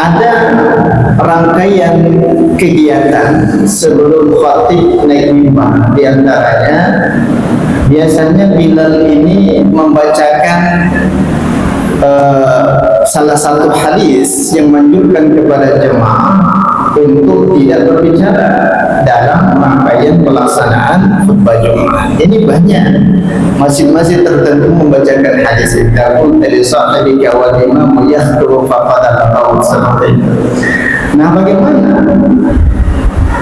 Ada rangkaian kegiatan sebelum khatib naik mimbar. Di antaranya biasanya Bilal ini membacakan salah satu hadis yang menunjukkan kepada jemaah untuk tidak berbicara dalam rangkaian pelaksanaan khutbah Jumat. Ini banyak, masing-masing tertentu membacakan hadis itu. Dari sahabat awal imam yakhutub faqad al seperti itu. Nah, bagaimana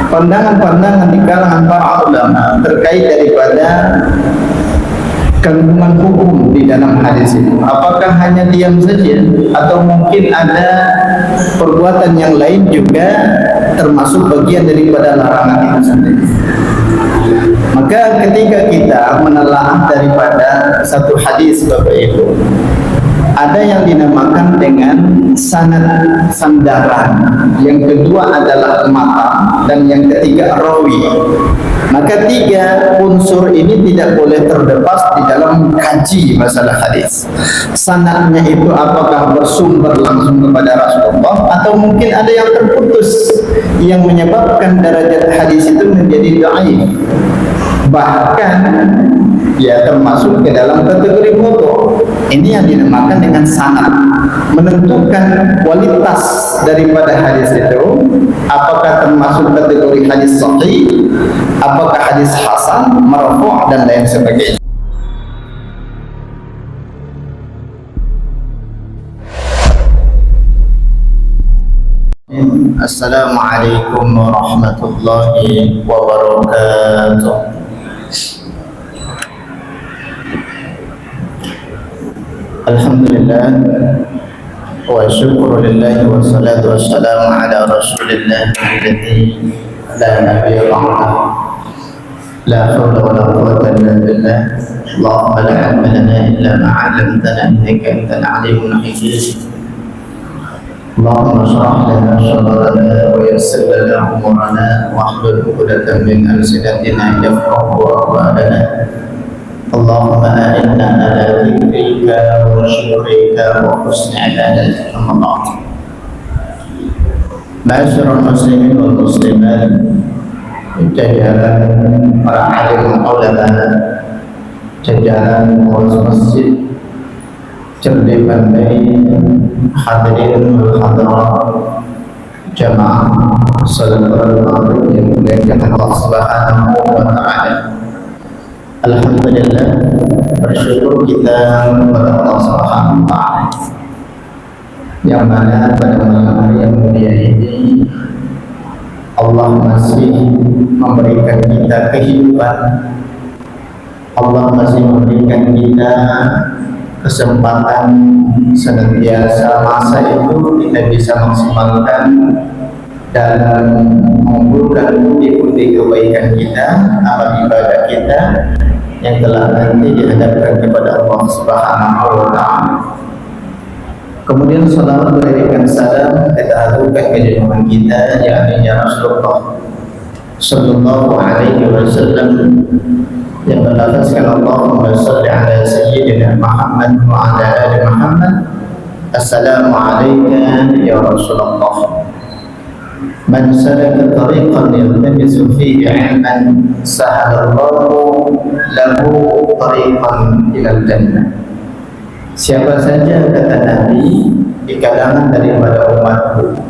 pandangan-pandangan di kalangan para ulama terkait daripada kandungan hukum di dalam hadis itu? Apakah hanya diam saja atau mungkin ada perbuatan yang lain juga termasuk bagian daripada larangan itu sendiri? Maka ketika kita menelaah daripada satu hadis Bapak Ibu, ada yang dinamakan dengan sandaran, yang kedua adalah mata, dan yang ketiga rawi. Maka tiga unsur ini tidak boleh terlepas di dalam kaji masalah hadis. Sanadnya itu apakah bersumber langsung kepada Rasulullah atau mungkin ada yang terputus yang menyebabkan derajat hadis itu menjadi dhaif, bahkan ya termasuk ke dalam kategori mawdu'. Ini yang dinamakan dengan sanad, menentukan kualitas daripada hadis itu, apakah termasuk kategori hadis sahih, apakah hadis hasan, marfu' dan lain sebagainya. Assalamualaikum warahmatullahi wabarakatuh. Alhamdulillah wa syukurulillah wa salatu wassalamu ala rasulillah alladhi la nabiyya ba'dahu la hawla wa la quwwata illa billah. Allahumma la ilma lana illa ma 'allamtana innaka antal alimul hakim. Allahumma shrah lana sadrana wa yassir lana umurana wahlul 'uqdatam min alsinatina yafqahu qawlana. Allahumma a'inna ala dhikrika wa syukrika wa husni ibadatika. Ma'asyiral muslimin wal muslimat, jajaran para alim ulama, jajaran pengurus masjid, cerdik pandai, hadirin wal hadirat, jamaah salat maghrib yang dimuliakan Allah Subhanahu wa taala. Alhamdulillah, bersyukur kita kepada Allah Subhanahu wa taala yang mana pada malam hari yang mulia ini Allah masih memberikan kita kehidupan. Allah masih memberikan kita kesempatan senantiasa masa itu kita bisa maksimalkan dalam mengumpulkan bukti-bukti kebaikan kita, amal ibadah kita yang telah nanti dihadapkan kepada Allah Subhanahu wa taala. Kemudian salawat berikan salam kita haturkan ke junjungan kita, yakni Rasulullah sallallahu alaihi wasallam, yang berlafazkan Allahumma shalli ala sayyidina Muhammad wa ala ali Muhammad. Assalamu alayka ya Rasulullah. Man salaka tariqan yaltamisu fihi 'ilman sahalallahu lahu tariqan ilal jannah. Siapa saja, kata Nabi, di kalangan daripada umatku,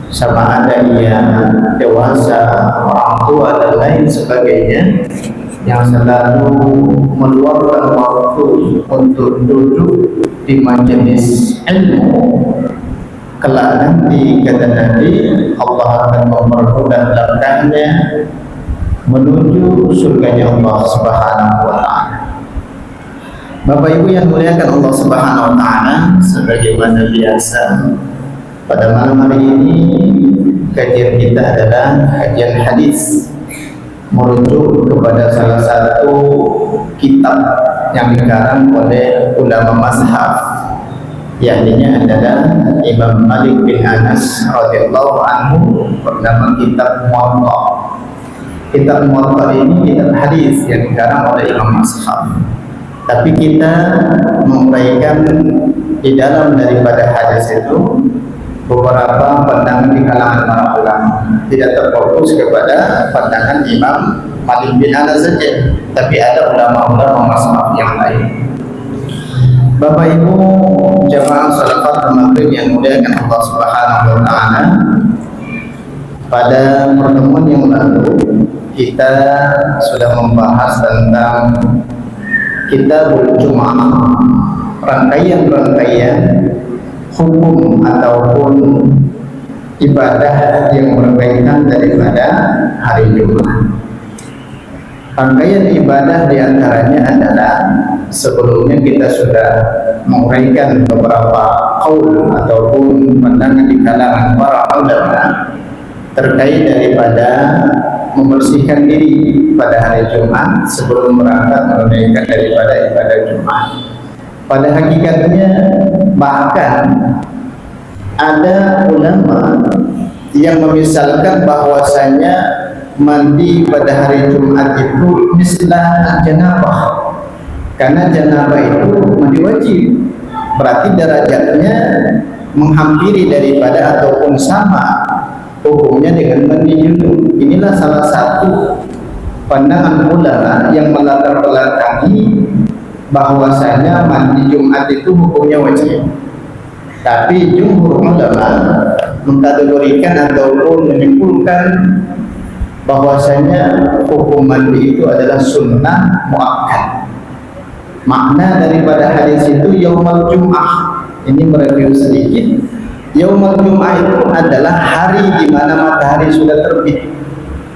sama ada ia dewasa, orang tua dan lain sebagainya, yang selalu meluangkan waktu untuk duduk di majelis ilmu, kelak nanti, kata Nabi, Allah akan mempermudah langkahnya menuju surganya Allah Subhanahu wa taala. Bapak Ibu yang muliakan Allah Subhanahu wa taala, sebagaimana biasa pada malam hari ini kajian kita adalah kajian hadis, merujuk kepada salah satu kitab yang dikarang oleh ulama mazhab, yakni adalah Imam Malik bin Anas radhiyallahu anhu, bernama kitab Muwatta. Kitab Muwatta ini kitab hadis yang dikarang oleh Imam mazhab. Tapi kita menguraikan di dalam daripada hadis itu beberapa pandangan di kalangan para ulama, tidak terfokus kepada pandangan Imam Malik bin Anas saja, tapi ada ulama-ulama mazhab yang lain. Bapak Ibu jamaah salafat maghrib yang muliakan Allah Subhanahu wa taala, pada pertemuan yang lalu kita sudah membahas tentang Kitabul Jum'ah, rangkaian-rangkaian hukum ataupun ibadah yang berkaitan daripada hari Jumat. Rangkaian ibadah diantaranya adalah, sebelumnya kita sudah menguraikan beberapa qaul ataupun pandangan di kalangan para ulama terkait daripada membersihkan diri pada hari Jumat sebelum berangkat menunaikan daripada ibadah Jumat. Pada hakikatnya bahkan ada ulama yang memisalkan bahwasanya mandi pada hari Jumat itu mislah janabah, karena janabah itu mandi wajib, berarti derajatnya menghampiri daripada ataupun sama hukumnya dengan mandi junub. Inilah salah satu pandangan ulama yang melatar belakangi bahwasanya mandi Jumat itu hukumnya wajib. Tapi jumhur ulama mengkategorikan ataupun menyimpulkan bahwasanya hukum mandi itu adalah sunnah muakkad. Makna daripada hadis itu yaumul Jum'ah. Ini mereview sedikit. Yaumul Jum'ah itu adalah hari di mana matahari sudah terbit.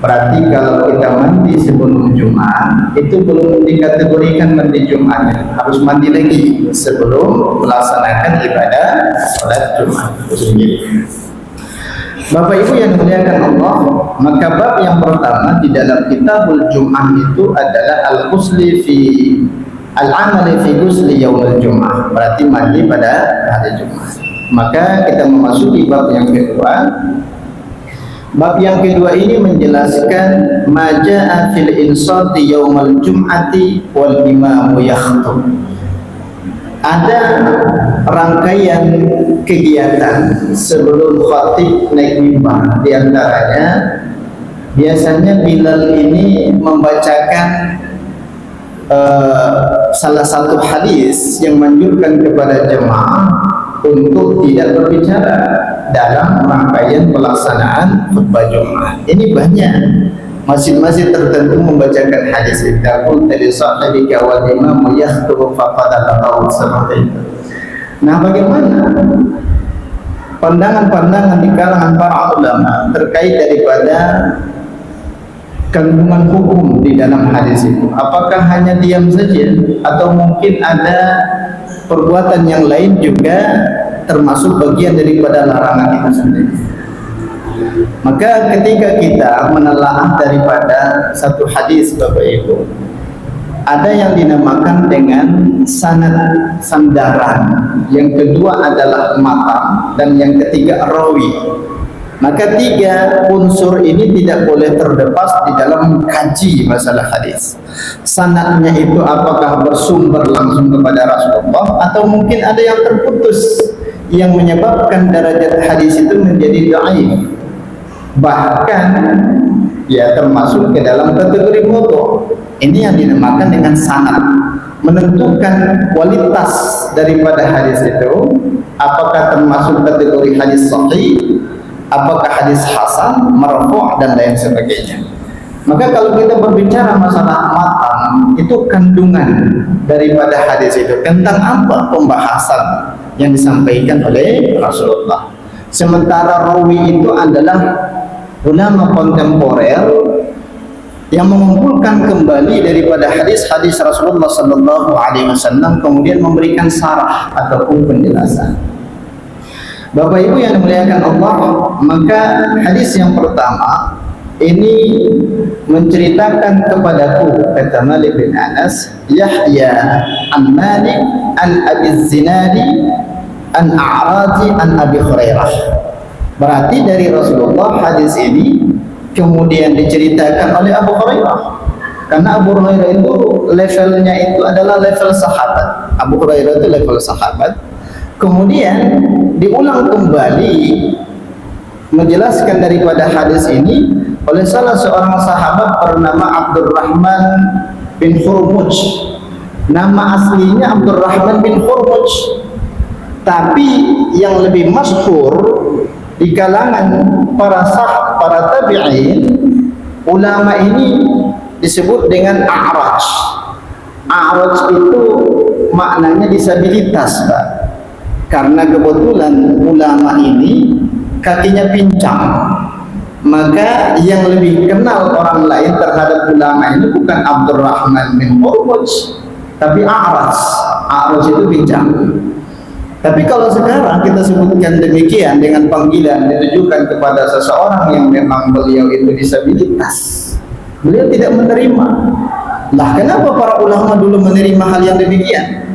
Berarti kalau kita mandi sebelum Jumat itu belum dikategorikan mandi Jumatnya, harus mandi lagi sebelum melaksanakan ibadah salat Jumat. Bapak Ibu yang dimuliakan Allah, maka bab yang pertama di dalam Kitabul Jum'ah itu adalah al-ghusli fi al-amali fi ghusli yaumil Jum'ah, berarti mandi pada hari Jumat. Maka kita memasuki bab yang kedua. Bab yang kedua ini menjelaskan maja'a fil insati yaumal jum'ati wal imamu yakhtub. Ada rangkaian kegiatan sebelum khatib naik mimbar. Di antaranya biasanya Bilal ini membacakan salah satu hadis yang menganjurkan kepada jemaah untuk tidak berbicara dalam rangkaian pelaksanaan khutbah Jumat. Ini banyak masjid-masjid tertentu membacakan hadis itu. Dari sahibika wal imam yakhtub faqad al-qaul, seperti itu. Nah, bagaimana pandangan-pandangan di kalangan para ulama terkait daripada kandungan hukum di dalam hadis itu? Apakah hanya diam saja atau mungkin ada perbuatan yang lain juga termasuk bagian daripada larangan itu sendiri? Maka ketika kita menelaah daripada satu hadis Bapak Ibu, ada yang dinamakan dengan sanad, sandaran, yang kedua adalah matan, dan yang ketiga rawi. Maka tiga unsur ini tidak boleh terlepas di dalam kaji masalah hadis. Sanadnya itu apakah bersumber langsung kepada Rasulullah atau mungkin ada yang terputus yang menyebabkan derajat hadis itu menjadi dhaif. Bahkan ya termasuk ke dalam kategori mawdu'. Ini yang dinamakan dengan sanad, menentukan kualitas daripada hadis itu, apakah termasuk kategori hadis sahih, apakah hadis hasan, marfu' dan lain sebagainya. Maka kalau kita berbicara masalah matan, itu kandungan daripada hadis itu, tentang apa pembahasan yang disampaikan oleh Rasulullah. Sementara rawi itu adalah ulama kontemporer yang mengumpulkan kembali daripada hadis-hadis Rasulullah sallallahu alaihi wasallam, kemudian memberikan sarah ataupun penjelasan. Bapak Ibu yang dimuliakan Allah, maka hadis yang pertama ini menceritakan kepadaku, kata Malik bin Anas, Yahya an Malik an Abi Zinadi an A'radi an Abi Hurairah. Berarti dari Rasulullah hadis ini kemudian diceritakan oleh Abu Hurairah, karena Abu Hurairah itu levelnya itu adalah level sahabat. Abu Hurairah itu level sahabat. Kemudian diulang kembali menjelaskan daripada hadis ini oleh salah seorang sahabat bernama Abdurrahman bin Hurmuz. Nama aslinya Abdurrahman bin Hurmuz, tapi yang lebih masyhur di kalangan para tabi'in, ulama ini disebut dengan A'raj. A'raj itu maknanya disabilitas, Pak. Karena kebetulan ulama ini kakinya pincang, maka yang lebih kenal orang lain terhadap ulama ini bukan Abdurrahman bin Hurmuz, tapi A'raj. A'raj itu pincang. Tapi kalau sekarang kita sebutkan demikian dengan panggilan ditujukan kepada seseorang yang memang beliau itu disabilitas, beliau tidak menerima. Lah kenapa para ulama dulu menerima hal yang demikian?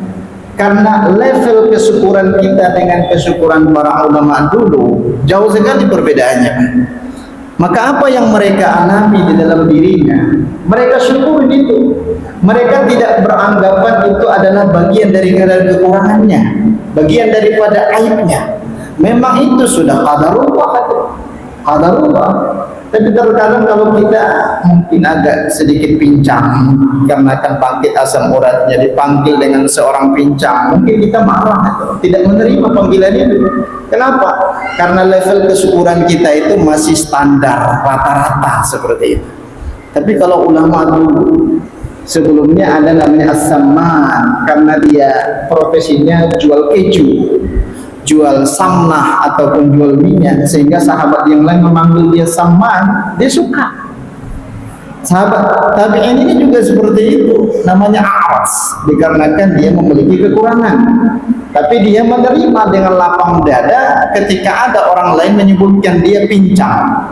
Karena level kesyukuran kita dengan kesyukuran para ulama dulu jauh sekali perbedaannya. Maka apa yang mereka alami di dalam dirinya, mereka syukuri itu. Mereka tidak beranggapan itu adalah bagian dari kekurangannya, bagian daripada aibnya. Memang itu sudah qadarullah. Tapi terkadang kalau kita mungkin agak sedikit pincang karena kan bangkit asam uratnya, dipanggil dengan seorang pincang, mungkin kita marah, tidak menerima panggilan itu. Kenapa? Karena level kesyukuran kita itu masih standar rata-rata seperti itu. Tapi kalau ulama dulu sebelumnya ada namanya as-samman, karena dia profesinya jual keju, jual samnah ataupun jual minyak, sehingga sahabat yang lain memanggil dia samman, dia suka. Sahabat tabi'in ini juga seperti itu, namanya A'raj, dikarenakan dia memiliki kekurangan, tapi dia menerima dengan lapang dada ketika ada orang lain menyebutkan dia pincang.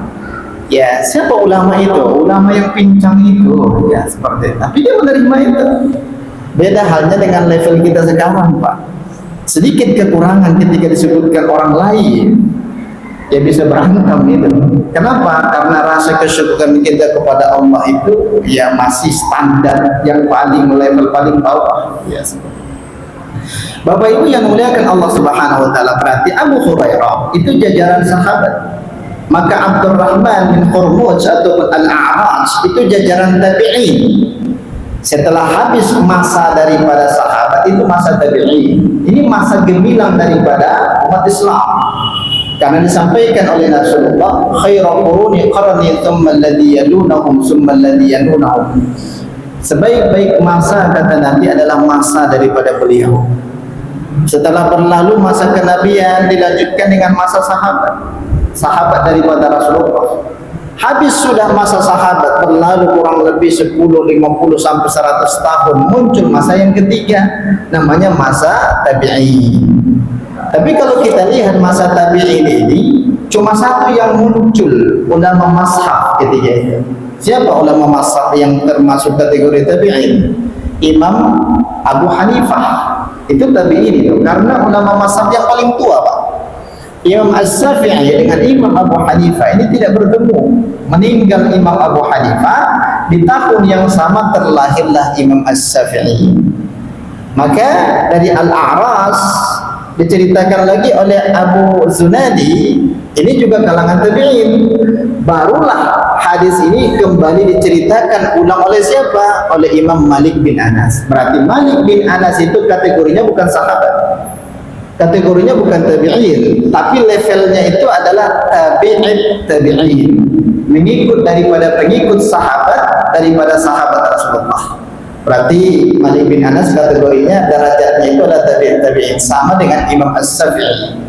Ya, siapa ulama itu? Ulama yang pincang itu, ya seperti itu. Tapi dia menerima itu. Beda halnya dengan level kita sekarang, Pak. Sedikit kekurangan ketika disebutkan orang lain, ya bisa berantem itu. Kenapa? Karena rasa kesyukuran kita kepada Allah itu ya masih standar yang paling level paling bawah. Ya, Bapak Ibu yang muliakan Allah Subhanahu wa taala, berarti Abu Hurairah itu jajaran sahabat. Maka Abdurrahman bin Hurmuz atau Al-A'raj itu jajaran tabi'in. Setelah habis masa daripada sahabat, itu masa tabi'in. Ini masa gemilang daripada umat Islam. Karena disampaikan oleh Rasulullah, khairu quruni qarni thumma alladhi yalunahum thumma alladhi yalunahum. Sebaik-baik masa, kata Nabi, adalah masa daripada beliau. Setelah berlalu masa kenabian, dilanjutkan dengan masa sahabat daripada Rasulullah. Habis sudah masa sahabat, berlalu kurang lebih 10, 50 sampai 100 tahun, muncul masa yang ketiga, namanya masa tabi'in. Tapi kalau kita lihat masa tabi'in ini cuma satu yang muncul, ulama mazhab ketika itu. Siapa ulama mazhab yang termasuk kategori tabi'in? Imam Abu Hanifah. Itu tabi'in itu, karena ulama mazhab yang paling tua, Pak. Imam As-Syafi'i dengan Imam Abu Hanifah ini tidak bertemu. Meninggal Imam Abu Hanifah, di tahun yang sama terlahirlah Imam As-Syafi'i. Maka dari Al-A'raj diceritakan lagi oleh Abu Zunadi, ini juga kalangan tabi'in. Barulah hadis ini kembali diceritakan ulang oleh siapa? Oleh Imam Malik bin Anas. Berarti Malik bin Anas itu kategorinya bukan sahabat, kategorinya bukan tabi'in, tapi levelnya itu adalah tabi'in, mengikut daripada pengikut sahabat daripada sahabat Rasulullah. Berarti Malik bin Anas kategorinya derajatnya itu adalah tabi'in, sama dengan Imam As-Syafi'i.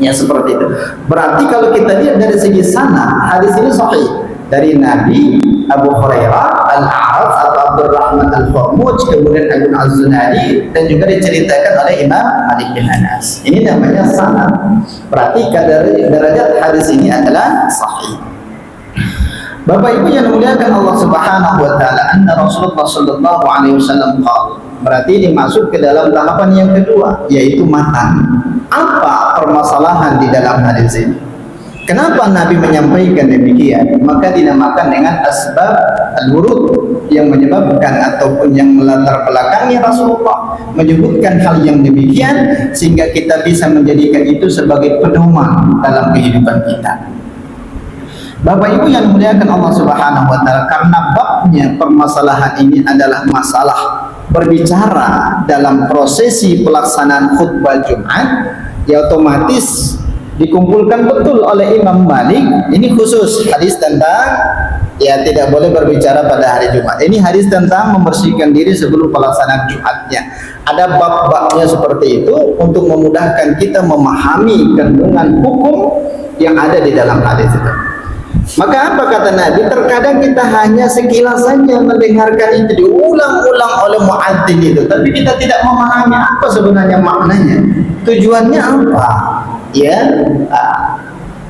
Ya seperti itu. Berarti kalau kita lihat dari segi sana, hadis ini sahih dari Nabi, Abu Hurairah, Al-A'raj atau Abdurrahman Al-Hurmuz, kemudian Abu Az-Zunadi, dan juga diceritakan oleh Imam Malik bin Anas. Ini namanya sanad. Berarti derajat hadis ini adalah sahih. Bapak Ibu yang dimuliakan Allah Subhanahu wa taala, anna Rasulullah sallallahu alaihi wasallam qala. Berarti dimasuk ke dalam tahapan yang kedua, yaitu matan. Apa permasalahan di dalam hadis ini? Kenapa Nabi menyampaikan demikian? Maka dinamakan dengan asbab al-wurud. yang menyebabkan ataupun yang melatar belakangi Rasulullah menyebutkan hal yang demikian, sehingga kita bisa menjadikan itu sebagai pedoman dalam kehidupan kita. Bapak Ibu yang dimuliakan Allah Subhanahu wa taala, karena babnya permasalahan ini adalah masalah berbicara dalam prosesi pelaksanaan khutbah Jumat, ya otomatis dikumpulkan betul oleh Imam Malik. Ini khusus hadis tentang ya tidak boleh berbicara pada hari Jumat. Ini hadis tentang membersihkan diri sebelum pelaksanaan Jumatnya. Ada bab-babnya seperti itu untuk memudahkan kita memahami kandungan hukum yang ada di dalam hadis itu. Maka apa kata Nabi? Terkadang kita hanya sekilas saja mendengarkan itu diulang-ulang oleh muadzin itu, tapi kita tidak memahami apa sebenarnya maknanya, tujuannya apa. Ya,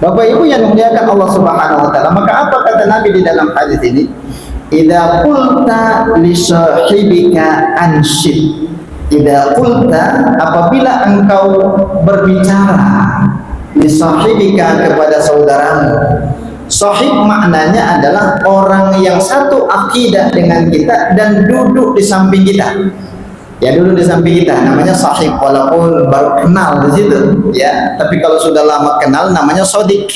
Bapak Ibu yang memuliakan Allah Subhanahu wa taala, maka apa kata Nabi di dalam hadis ini? Idza qulta li sahibika anshid. Idza qulta, apabila engkau berbicara li sahibika kepada saudaramu. Sahib maknanya adalah orang yang satu akidah dengan kita dan duduk di samping kita. Ya, duduk di samping kita namanya sahib, walaupun baru kenal di situ ya, tapi kalau sudah lama kenal namanya sodik.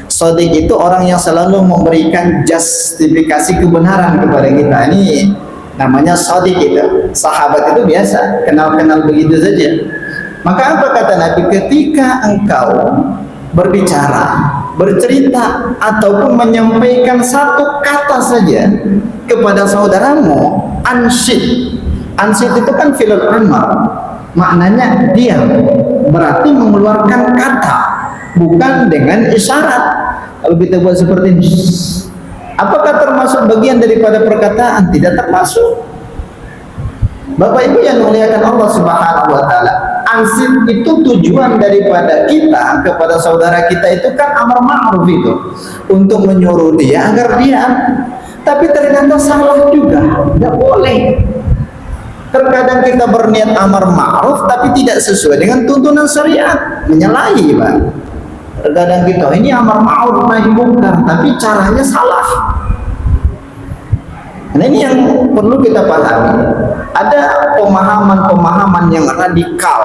Sodik itu orang yang selalu memberikan justifikasi kebenaran kepada kita. Ini namanya sodik itu. Sahabat itu biasa kenal-kenal begitu saja. Maka apa kata Nabi? Ketika engkau berbicara, bercerita ataupun menyampaikan satu kata saja kepada saudaramu, ansyid. Ansyid itu kan fi'il amr, maknanya diam, berarti mengeluarkan kata, bukan dengan isyarat. Kalau kita buat seperti ini, apakah termasuk bagian daripada perkataan? Tidak termasuk. Bapak Ibu yang dimuliakan Allah Subhanahu wa taala, ansyid itu tujuan daripada kita kepada saudara kita itu kan amar ma'ruf itu, untuk menyuruh dia agar diam. Tapi ternyata salah juga, tidak boleh. Terkadang kita berniat amar ma'ruf tapi tidak sesuai dengan tuntunan syariat, menyalahi, Pak. Terkadang kita ini amar ma'ruf nahi munkar tapi caranya salah. Nah, ini yang perlu kita pahami. Ada pemahaman-pemahaman yang radikal.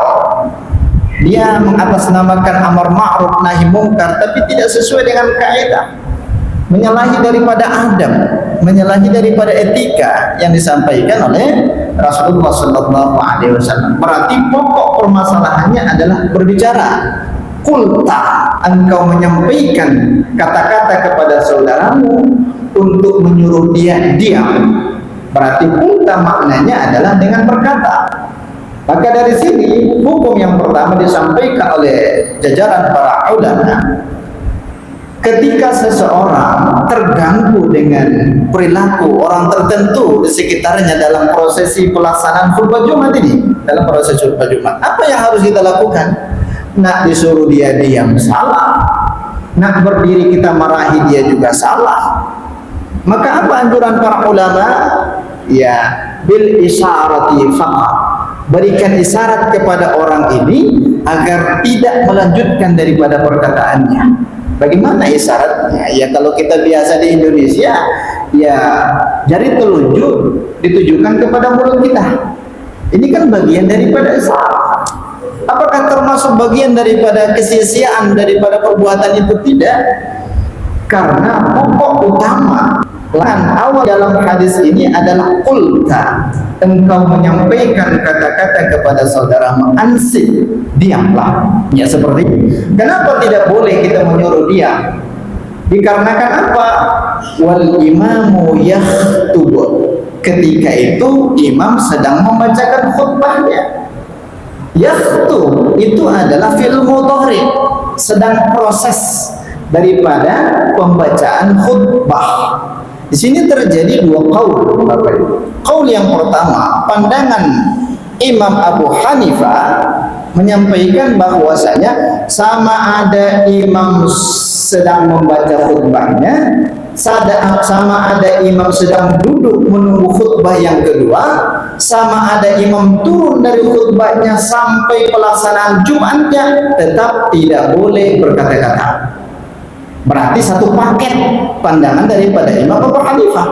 Dia mengatasnamakan amar ma'ruf nahi munkar tapi tidak sesuai dengan kaidah. Menyalahi daripada adab, menyalahi daripada etika yang disampaikan oleh Rasulullah sallallahu alaihi wasallam. Berarti pokok permasalahannya adalah berbicara. Qulta, engkau menyampaikan kata-kata kepada saudaramu untuk menyuruh dia diam. Berarti qulta maknanya adalah dengan berkata. Maka dari sini hukum yang pertama disampaikan oleh jajaran para ulama, ketika seseorang terganggu dengan perilaku orang tertentu di sekitarnya dalam prosesi pelaksanaan khutbah Jumat ini, dalam proses khutbah Jumat, apa yang harus kita lakukan? Nak disuruh dia diam salah, nak berdiri kita marahi dia juga salah. Maka apa anjuran para ulama? Ya, bil isyarati faqat. Berikan isyarat kepada orang ini agar tidak melanjutkan daripada perkataannya. Bagaimana isyaratnya? Ya kalau kita biasa di Indonesia, ya jari telunjuk ditujukan kepada mulut kita. Ini kan bagian daripada isyarat. Apakah termasuk bagian daripada kesia-siaan daripada perbuatan itu? Tidak. Karena pokok utama awal dalam hadis ini adalah qulta, engkau menyampaikan kata-kata kepada saudaramu, ansit, diamlah. Ya seperti itu. Kenapa tidak boleh kita menyuruh diam? Dikarenakan apa? Wal imamu yakhtub. Ketika itu imam sedang membacakan khutbahnya. Yakhtub itu adalah fi'il mudhari, sedang proses daripada pembacaan khutbah. Di sini terjadi dua qaul, Bapak Ibu. Qaul yang pertama, pandangan Imam Abu Hanifah menyampaikan bahwasanya sama ada imam sedang membaca khutbahnya, sama ada imam sedang duduk menunggu khutbah yang kedua, sama ada imam turun dari khutbahnya sampai pelaksanaan Jumatnya, tetap tidak boleh berkata-kata. Berarti satu paket pandangan daripada Imam Abu Hanifah.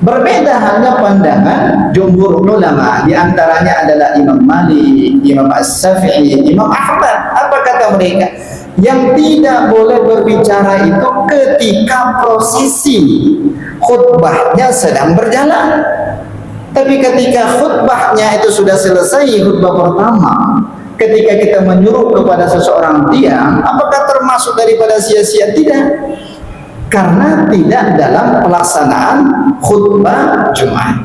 Berbeda hanya pandangan jumhur ulama, di antaranya adalah Imam Malik, Imam As-Syafi'i, Imam Ahmad. Apa kata mereka? Yang tidak boleh berbicara itu ketika prosesi khutbahnya sedang berjalan. Tapi ketika khutbahnya itu sudah selesai, khutbah pertama, ketika kita menyuruh kepada seseorang diam, apakah termasuk daripada sia-sia? Tidak. Karena tidak dalam pelaksanaan khutbah Jumat.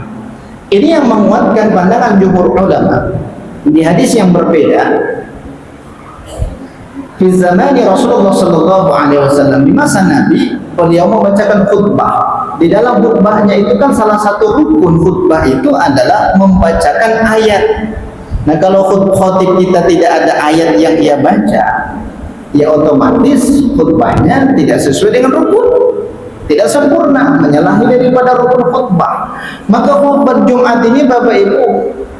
Ini yang menguatkan pandangan jumhur ulama. Di hadis yang berbeda, di zaman Rasulullah sallallahu alaihi wasallam, di masa Nabi, beliau membacakan khutbah. Di dalam khutbahnya itu kan salah satu rukun khutbah itu adalah membacakan ayat. Nah, kalau khutib kita tidak ada ayat yang ia baca, ya otomatis khutbahnya tidak sesuai dengan rukun, tidak sempurna, menyalahi daripada rukun khutbah. Maka khutbah Jumat ini Bapak Ibu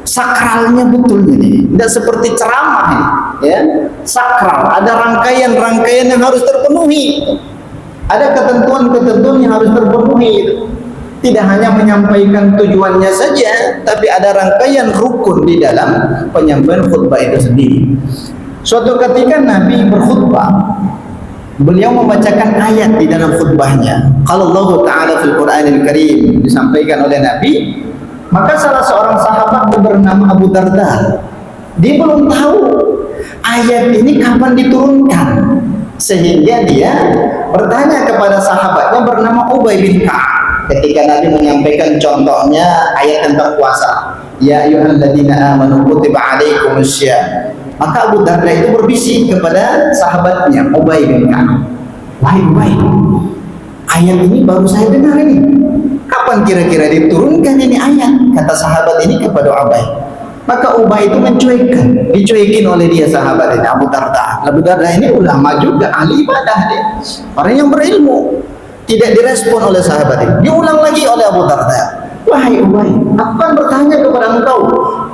sakralnya betul ini, tidak seperti ceramah ini, ya. Sakral, ada rangkaian-rangkaian yang harus terpenuhi, ada ketentuan-ketentuan yang harus terpenuhi. Tidak hanya menyampaikan tujuannya saja, tapi ada rangkaian rukun di dalam penyampaian khutbah itu sendiri. Suatu ketika Nabi berkhutbah, beliau membacakan ayat di dalam khutbahnya. Kalau Allah Ta'ala fil Quranil Karim disampaikan oleh Nabi, maka salah seorang sahabat bernama Abu Darda, dia belum tahu ayat ini kapan diturunkan, sehingga dia bertanya kepada sahabatnya bernama Ubay bin Ka'ab. Ketika Nabi menyampaikan contohnya ayat tentang puasa, ya ayyuhalladzina amanu kutiba alaikumussyam, maka Abu Darda itu berbisik kepada sahabatnya Ubay bin Ka'ab, wahai Ubay, ayat ini baru saya dengar ini, kapan kira-kira diturunkan ini ayat? Kata sahabat ini kepada Ubay. Maka Ubay itu dicuekin oleh dia sahabat ini, Abu Darda. Abu Darda ini ulama juga, ahli ibadah dia, orang yang berilmu. Tidak direspon oleh sahabat ini. Diulang lagi oleh Abu Darda. Wahai Ubay, aku kan bertanya kepada engkau,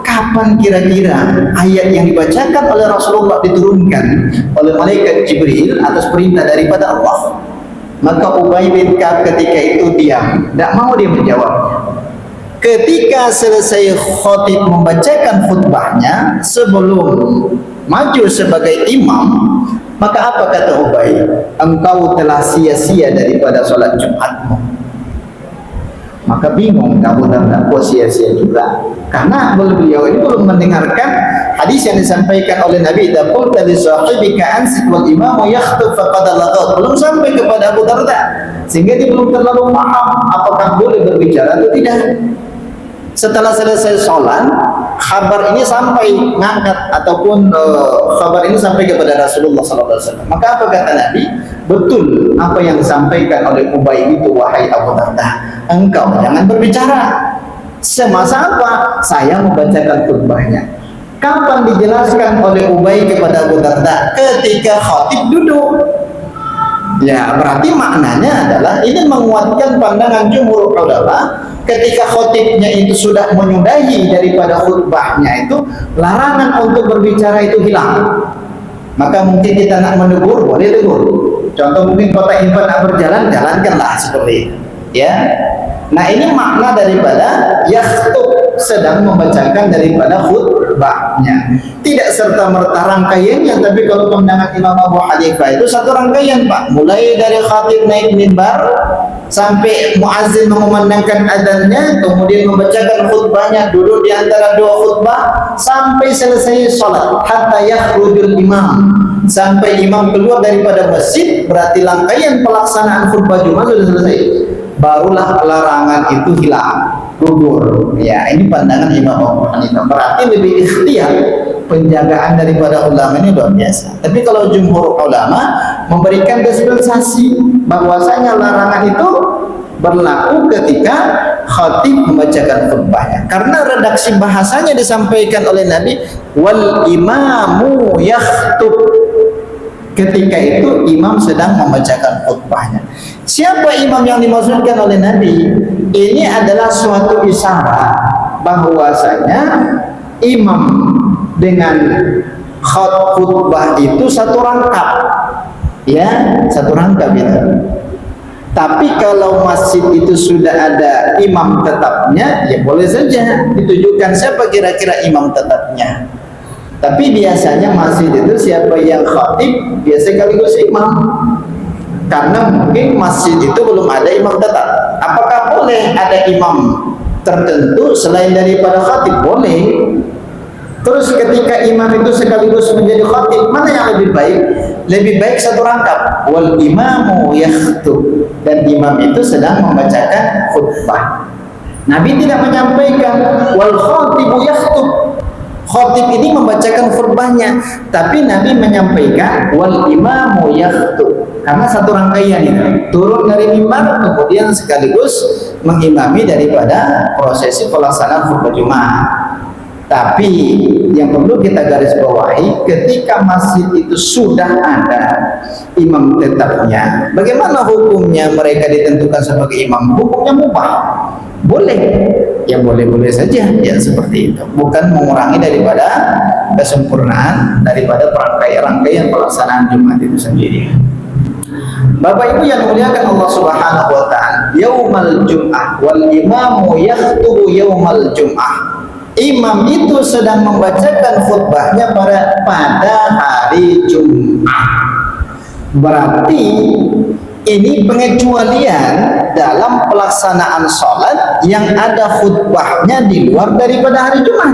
kapan kira-kira ayat yang dibacakan oleh Rasulullah diturunkan oleh malaikat Jibril atas perintah daripada Allah? Maka Ubay bin Ka'ab ketika itu diam, tidak mau dia menjawabnya. Ketika selesai khatib membacakan khutbahnya, sebelum maju sebagai imam, maka apa kata Ubay? Engkau telah sia-sia daripada sholat Jumatmu. Maka bingung Abu Darda, kok sia-sia juga? Karena beliau ini belum mendengarkan hadis yang disampaikan oleh Nabi, "Idza qulta li sahibika ansik wal imamu yakhtub faqad laghat." Belum sampai kepada Abu Darda, sehingga dia belum terlalu paham apakah boleh berbicara atau tidak. Setelah selesai sholat, kabar ini sampai ngangkat ataupun kabar ini sampai kepada Rasulullah SAW. Maka apa kata Nabi? Betul apa yang disampaikan oleh Ubay itu, wahai Abu Darda, engkau jangan berbicara. Semasa apa? Saya membacakan khutbahnya. Kapan dijelaskan oleh Ubay kepada Abu Darda? Ketika khatib duduk. Ya, berarti maknanya adalah ini menguatkan pandangan jumhur ulama. Ketika khotibnya itu sudah menyudahi daripada khutbahnya itu, larangan untuk berbicara itu hilang. Maka mungkin kita nak menegur, boleh tegur. Contoh mungkin kota infak nak berjalan, jalankanlah seperti itu. Ya. Nah, ini makna daripada yakhtub, sedang membacakan daripada khutbahnya. Tidak serta-merta rangkaiannya, tapi kalau pandangan Imam Abu Hanifah itu satu rangkaian, Pak. Mulai dari khatib naik mimbar sampai muazzin mengumandangkan adzannya, kemudian membacakan khutbahnya, duduk di antara dua khutbah sampai selesai salat, hatta yakhrujul imam, sampai imam keluar daripada masjid, berarti rangkaian pelaksanaan khutbah Jumat sudah selesai. Barulah larangan itu hilang, gugur. Ya, ini pandangan Imam Abu Hanifah. Berarti lebih ikhtiar penjagaan daripada ulama ini luar biasa. Tapi kalau jumhur ulama memberikan dispensasi bahwasanya larangan itu berlaku ketika khatib membacakan khutbahnya. Karena redaksi bahasanya disampaikan oleh Nabi, wal imamu yakhtub. Ketika itu imam sedang membacakan khutbahnya. Siapa imam yang dimaksudkan oleh Nabi? Ini adalah suatu isyarat bahwasanya imam dengan khutbah itu satu rangkap. Ya, satu rangkap itu. Tapi kalau masjid itu sudah ada imam tetapnya, ya boleh saja ditujukan siapa kira-kira imam tetapnya. Tapi biasanya masjid itu siapa yang khatib biasa sekaligus imam. Karena mungkin masjid itu belum ada imam tetap. Apakah boleh ada imam tertentu selain daripada khatib? Boleh. Terus ketika imam itu sekaligus menjadi khatib, mana yang lebih baik? Lebih baik satu rangkap. Wal imamu yakhtub, dan imam itu sedang membacakan khutbah. Nabi tidak menyampaikan wal khatibu yakhtub. Khatib ini membacakan khutbahnya, tapi Nabi menyampaikan wal imamu yakhtub. Karena satu rangkaian itu turun dari mimbar kemudian sekaligus mengimami daripada prosesi pelaksanaan khutbah Jumat. Tapi yang perlu kita garis bawahi, ketika masjid itu sudah ada imam tetapnya, bagaimana hukumnya mereka ditentukan sebagai imam? Hukumnya mubah, boleh, ya boleh-boleh saja, ya seperti itu. Bukan mengurangi daripada kesempurnaan daripada rangkaian pelaksanaan Jumat itu sendiri. Bapak Ibu yang dimuliakan Allah Subhanahu wa taala, yaumal jum'ah wal imamu yakhutubu yaumal jum'ah. Imam itu sedang membacakan khutbahnya pada hari Jumat. Berarti ini pengecualian dalam pelaksanaan sholat yang ada khutbahnya di luar daripada hari Jumat.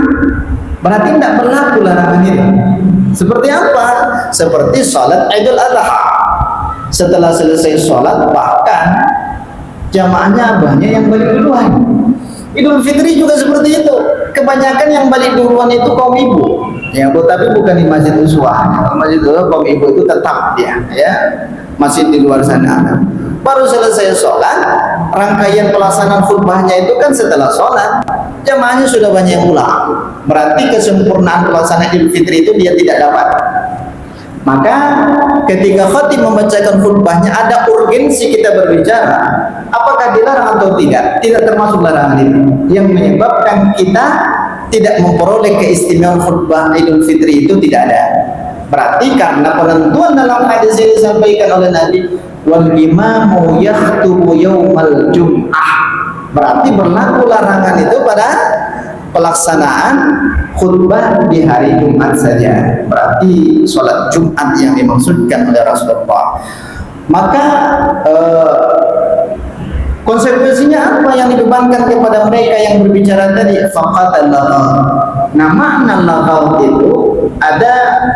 Berarti tidak berlaku larangan itu. Seperti apa? Seperti sholat Idul Adha. Setelah selesai sholat, bahkan jamaahnya banyak yang balik duluan. Idul Fitri juga seperti itu. Kebanyakan yang balik duluan itu kaum ibu. Ya, tapi bukan di Masjid Uswah. Masjid Uswah kaum ibu itu tetap dia, ya, masih di luar sana. Baru selesai sholat, rangkaian pelaksanaan khutbahnya itu kan setelah sholat, jamaahnya sudah banyak yang pulang. Berarti kesempurnaan pelaksanaan Idul Fitri itu dia tidak dapat. Maka ketika khatib membacakan khutbahnya ada urgensi kita berbicara, apakah dilarang atau tidak? Tidak termasuk larangan itu. Yang menyebabkan kita tidak memperoleh keistimewaan khutbah Idul Fitri itu tidak ada. Berarti karena penentuan dalam hadis ini disampaikan oleh Nabi, wal imamu yakhutubu yaumal jum'ah. Berarti berlaku larangan itu pada pelaksanaan khutbah di hari Jumat saja. Berarti sholat Jumat yang dimaksudkan oleh Rasulullah. Maka konsekuensinya apa yang dibebankan kepada mereka yang berbicara tadi? Faqatan laghaw. Nah, makna laghaw itu ada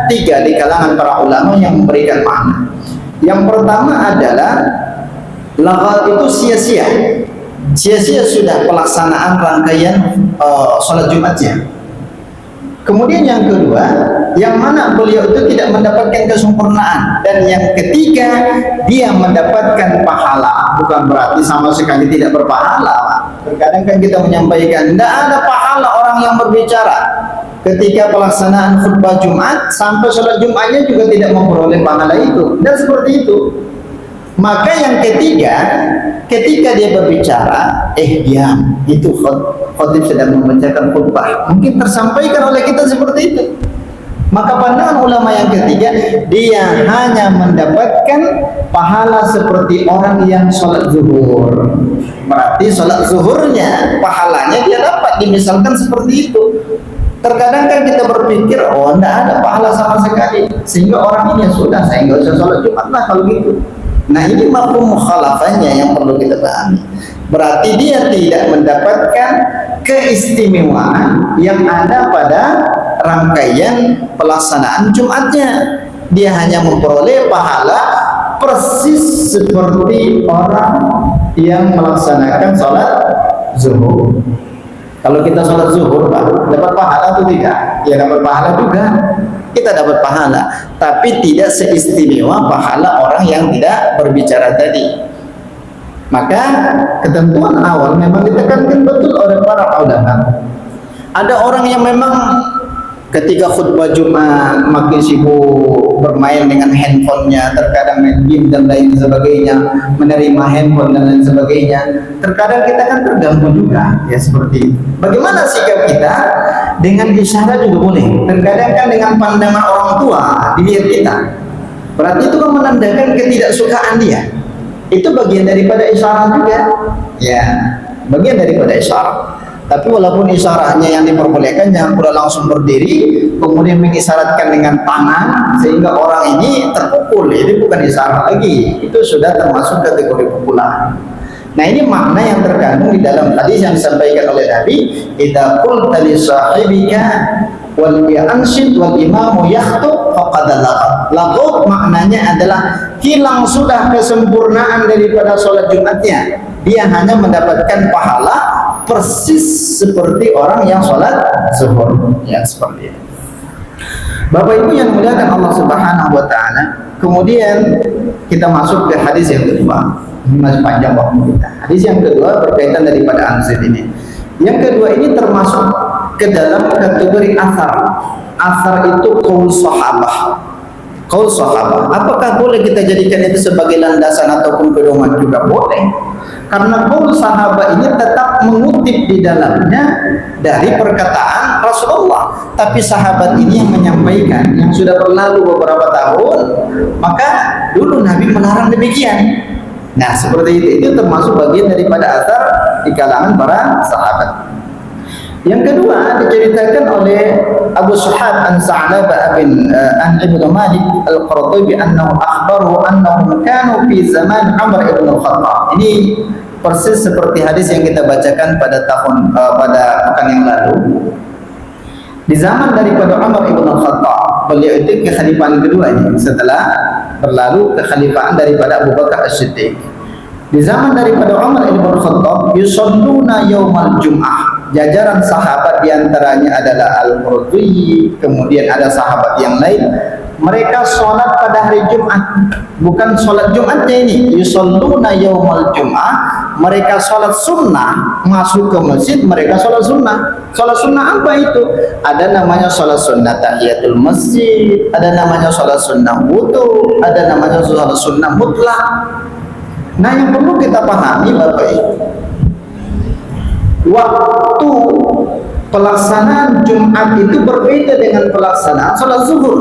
3 di kalangan para ulama yang memberikan makna. Yang pertama adalah laghaw itu sia-sia. Sia-sia sudah pelaksanaan rangkaian sholat Jumatnya. Kemudian yang kedua, yang mana beliau itu tidak mendapatkan kesempurnaan, dan yang ketiga dia mendapatkan pahala. Bukan berarti sama sekali tidak berpahala. Terkadang kan kita menyampaikan tidak ada pahala orang yang berbicara ketika pelaksanaan khutbah Jumat sampai sholat Jumatnya juga tidak memperoleh pahala itu, dan seperti itu. Maka yang ketiga, ketika dia berbicara, diam, itu khatib sedang membacakan khutbah, mungkin tersampaikan oleh kita seperti itu. Maka pandangan ulama yang ketiga, dia hanya mendapatkan pahala seperti orang yang sholat zuhur. Berarti sholat zuhurnya, pahalanya dia dapat, dimisalkan seperti itu. Terkadang kan kita berpikir, oh tidak ada pahala sama sekali, sehingga orang ini sudah, saya nggak usah sholat Jumat lah kalau gitu. Nah, ini mafhum mukhalafahnya yang perlu kita pahami. Berarti dia tidak mendapatkan keistimewaan yang ada pada rangkaian pelaksanaan Jumatnya. Dia hanya memperoleh pahala persis seperti orang yang melaksanakan sholat zuhur. Kalau kita sholat zuhur, Pak, dapat pahala atau tidak? Ya dapat pahala juga. Kita dapat pahala, tapi tidak seistimewa pahala orang yang tidak berbicara tadi. Maka ketentuan awal memang ditekankan betul oleh para ulama. Ada orang yang memang ketika khutbah Jumat makin sibuk bermain dengan handphonenya, terkadang main game dan lain sebagainya, menerima handphone dan lain sebagainya. Terkadang kita kan terganggu juga, ya seperti itu. Bagaimana sikap kita? Dengan isyarat juga boleh. Terkadang kan dengan pandangan orang tua dilihat kita. Berarti itu kan menandakan ketidaksukaan dia. Itu bagian daripada isyarat juga. Ya, bagian daripada isyarat. Tapi walaupun isyaratnya yang diperbolehkan, jangan pula langsung berdiri kemudian mengisyaratkan dengan tangan sehingga orang ini terpukul. Ini bukan isyarat lagi, itu sudah termasuk kategori pukulan. Nah, ini makna yang terkandung di dalam hadis yang disampaikan oleh Nabi, idza qulta li sahibika wal yanshid wal imamu yakhthub faqad laghat. Laghat maknanya adalah hilang sudah kesempurnaan daripada sholat Jumatnya. Dia hanya mendapatkan pahala persis seperti orang yang sholat zuhur. Ya, seperti itu. Bapak Ibu yang dimuliakan Allah Subhanahu wa taala, kemudian kita masuk ke hadis yang kedua. Ini masih panjang waktu kita. Hadis yang kedua berkaitan daripada ansir ini. Yang kedua ini termasuk ke dalam kategori asar. Asar itu qaul sahabah. Qaul sahabah. Apakah boleh kita jadikan itu sebagai landasan ataupun pedoman? Juga boleh. Karena qaul sahabat ini tetap mengutip di dalamnya dari perkataan Rasulullah. Tapi sahabat ini yang menyampaikan, yang sudah berlalu beberapa tahun, maka dulu Nabi melarang demikian. Nah, seperti itu termasuk bagian daripada asar di kalangan para sahabat. Yang kedua diceritakan oleh Abu Suhad an Sa'labah bin Ibnu Malik al-Qurtubi annahu akhbaru annahum kanu fi zaman Umar ibn Khattab. Ini persis seperti hadis yang kita bacakan pada pekan yang lalu. Di zaman daripada Umar ibn Khattab, beliau itu kekhalifahan keduanya setelah berlalu kekhalifahan daripada Abu Bakar As-Siddiq. Di zaman daripada Umar ibn Khattab, yusalluna yaumal jum'ah. Jajaran sahabat diantaranya adalah Al-Qurtubi, kemudian ada sahabat yang lain. Mereka sholat pada hari Jumat, bukan sholat Jumatnya ini. Yusalluna yaumal jum'ah. Mereka sholat sunnah, masuk ke masjid, mereka sholat sunnah. Sholat sunnah apa itu? Ada namanya sholat sunnah tahiyatul masjid, ada namanya sholat sunnah wudu, ada namanya sholat sunnah mutlak. Nah, yang perlu kita pahami Bapak Ibu, waktu pelaksanaan Jumat itu berbeda dengan pelaksanaan sholat zuhur.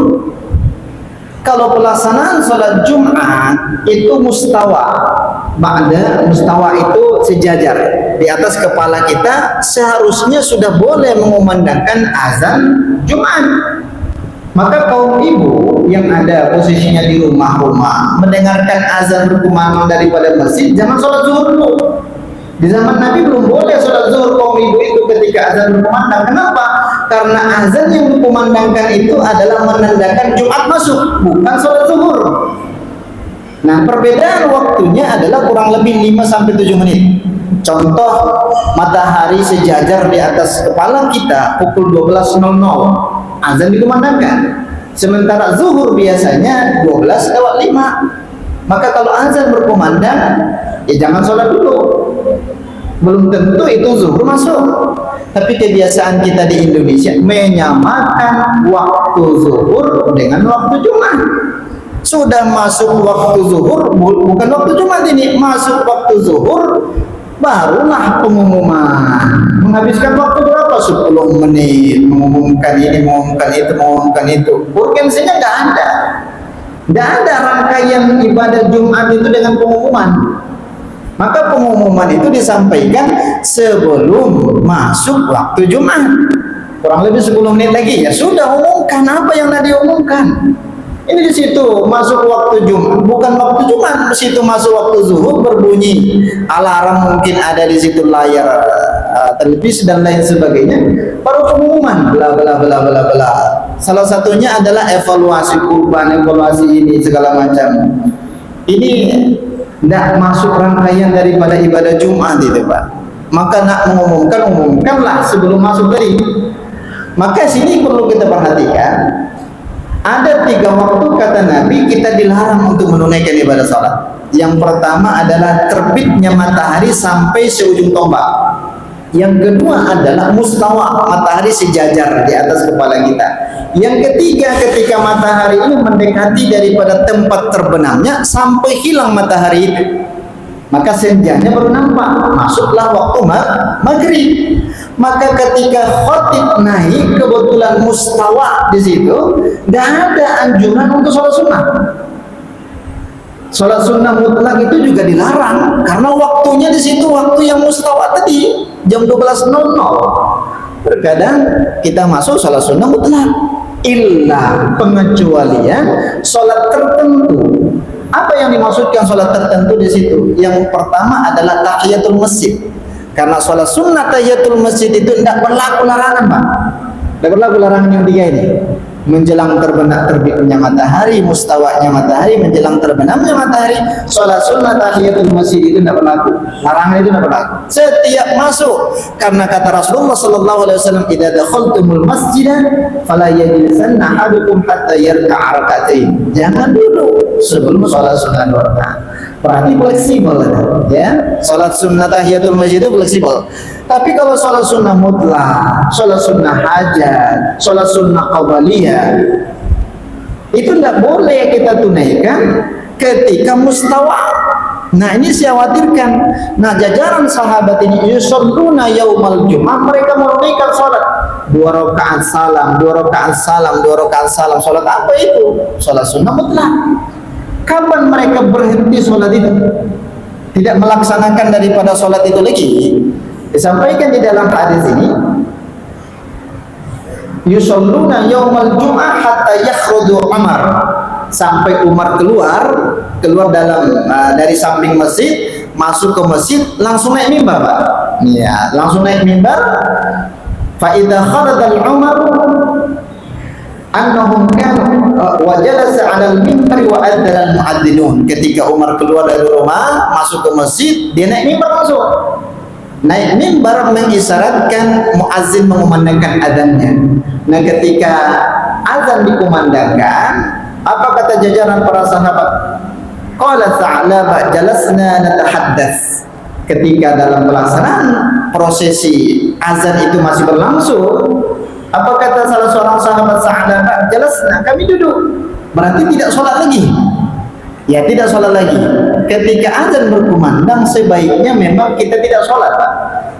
Kalau pelaksanaan sholat Jumat itu mustawa, mustawa itu sejajar di atas kepala kita, seharusnya sudah boleh mengumandangkan azan Jumat. Maka kaum ibu yang ada posisinya di rumah-rumah mendengarkan azan berkumandang daripada masjid, jangan sholat zuhur dulu. Di zaman Nabi belum boleh sholat zuhur kaum ibu itu ketika azan berkumandang. Kenapa? Karena azan yang dikumandangkan itu adalah menandakan Jumat masuk, bukan sholat zuhur. Nah, perbedaan waktunya adalah kurang lebih 5-7 menit. Contoh, matahari sejajar di atas kepala kita pukul 12.00, azan dikumandangkan. Sementara zuhur biasanya 12:05. Maka kalau azan berkumandang, ya jangan sholat dulu. Belum tentu itu zuhur masuk. Tapi kebiasaan kita di Indonesia menyamakan waktu zuhur dengan waktu Jumat. Sudah masuk waktu zuhur, bukan waktu Jumat ini, masuk waktu zuhur, barulah pengumuman. Menghabiskan waktu berapa? 10 menit mengumumkan ini, mengumumkan itu. Urgensinya nggak ada. Nggak ada rangkaian ibadah Jumat itu dengan pengumuman. Maka pengumuman itu disampaikan sebelum masuk waktu Jumat. Kurang lebih 10 menit lagi, ya sudah umumkan apa yang tadi diumumkan. Ini di situ masuk waktu Jumat, bukan waktu Jumat, di situ masuk waktu zuhur, berbunyi alarm, mungkin ada di situ layar televisi dan lain sebagainya. Baru pengumuman bla bla bla bla bla. Salah satunya adalah evaluasi kurban, evaluasi ini segala macam. Ini tidak masuk rangkaian daripada ibadah Jumat itu, Pak. Maka nak umumkanlah sebelum masuk tadi. Maka sini perlu kita perhatikan. Ada 3 waktu kata Nabi kita dilarang untuk menunaikan ibadah salat. Yang pertama adalah terbitnya matahari sampai seujung tombak. Yang kedua adalah mustawa, matahari sejajar di atas kepala kita. Yang ketiga, ketika matahari ini mendekati daripada tempat terbenamnya sampai hilang matahari itu, maka senjanya baru nampak. Masuklah waktu maghrib. Maka ketika khotib naik kebetulan mustawa di situ, tidak ada anjuran untuk sholat sunnah. Sholat sunnah mutlak itu juga dilarang karena waktunya di situ waktu yang mustawa tadi jam 12.00. Terkadang kita masuk sholat sunnah mutlak, illa pengecualian sholat tertentu. Apa yang dimaksudkan sholat tertentu di situ? Yang pertama adalah tahiyatul masjid. Karena sholat sunnah tahiyatul masjid itu tidak berlaku larangan, Pak. Tidak berlaku larangan yang tiga ini. Menjelang terbitnya matahari, mustawanya matahari, menjelang terbenamnya matahari, sholat sunnah tahiyatul masjid itu tidak berlaku. Larangan itu tidak berlaku. Setiap masuk, karena kata Rasulullah sallallahu alaihi wasallam, "Idza dakhaltumul masjidah fala yajlisanna ahadukum hatta yarka'a rak'atain." Jangan dulu sebelum sholat sunnah 2 rakaat. Berarti fleksibel, ya. Sholat sunnah tahiyatul masjid itu fleksibel. Tapi kalau sholat sunnah mutlak, sholat sunnah hajat, sholat sunnah qabliyah, itu tidak boleh kita tunaikan ketika mustawa. Nah, ini saya khawatirkan. Nah, jajaran sahabat ini yusalluna yaumal jum'ah, mereka menunaikan sholat 2 rakaat salam, 2 rakaat salam, 2 rakaat salam. Sholat apa itu? Sholat sunnah mutlak. Kapan mereka berhenti sholat itu? Tidak melaksanakan daripada sholat itu lagi. Disampaikan di dalam hadis ini, yusalluna yaumal jum'ah hatta yakhruju Umar, sampai Umar keluar dari samping masjid, masuk ke masjid, langsung naik mimbar, Pak. Ya, langsung naik mimbar. Fa idza kharaja Umar annahum kanu wa jalasa 'ala al-mimbar wa adzana al-mu'adhdhinun. Ketika Umar keluar dari rumah, masuk ke masjid, dia naik mimbar masuk. Naik mimbar mengisyaratkan muazzin mengumandangkan adzannya. Nah, ketika azan dikumandangkan, apa kata jajaran para sahabat? Qala Tha'laba jalasna natahaddas. Ketika dalam pelaksanaan prosesi azan itu masih berlangsung, apa kata salah seorang sahabat Tha'laba? Jalasna, kami duduk. Berarti tidak sholat lagi. Ya, tidak sholat lagi. Ketika azan berkumandang, sebaiknya memang kita tidak sholat, Pak.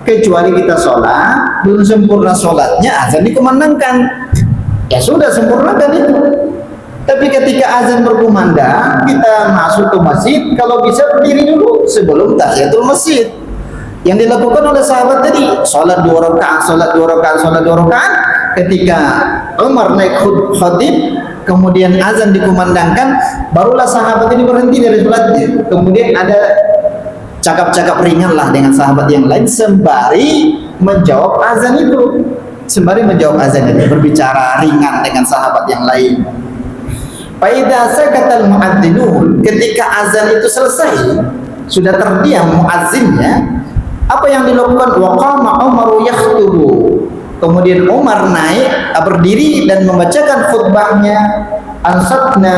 Kecuali kita sholat, belum sempurna sholatnya, azan dikumandangkan. Ya sudah, sempurnakan itu. Tapi ketika azan berkumandang, kita masuk ke masjid, kalau bisa berdiri dulu sebelum tahiyatul masjid. Yang dilakukan oleh sahabat tadi, sholat 2 rakaat, sholat 2 rakaat, sholat 2 rakaat. Ketika Umar naik khutib, kemudian azan dikumandangkan, barulah sahabat ini berhenti dari sholatnya. Kemudian ada cakap-cakap ringan lah dengan sahabat yang lain sembari menjawab azan itu, berbicara ringan dengan sahabat yang lain. Faidha sakatal mu'adzinun, ketika azan itu selesai, sudah terdiam muazzinnya, apa yang dilakukan? Waqama Umar yakhutubu. Kemudian Umar naik, berdiri dan membacakan khutbahnya. Ansatna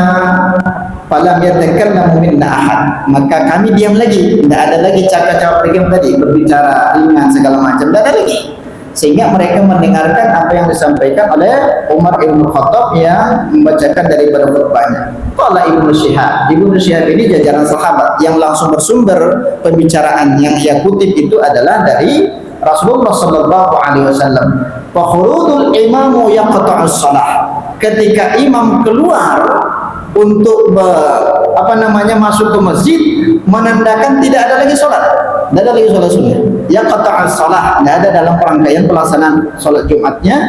falam yatakallamu minna ahad. Maka kami diam lagi, tidak ada lagi cakap-cakap ringan tadi, berbicara ringan segala macam, tidak ada lagi. Sehingga mereka mendengarkan apa yang disampaikan oleh Umar Ibn Khattab yang membacakan daripada khutbahnya. Qala Ibnu Syihab. Ibnu Syihab ini jajaran sahabat yang langsung bersumber pembicaraan yang ia kutip itu adalah dari Rasulullah sallallahu alaihi wasallam. Fa khurudul imamu yaqta'us shalah. Ketika imam keluar untuk masuk ke masjid, menandakan tidak ada lagi sholat, tidak ada lagi sholat sunnah. Yaqta'us shalah, tidak ada dalam rangkaian pelaksanaan sholat Jumatnya.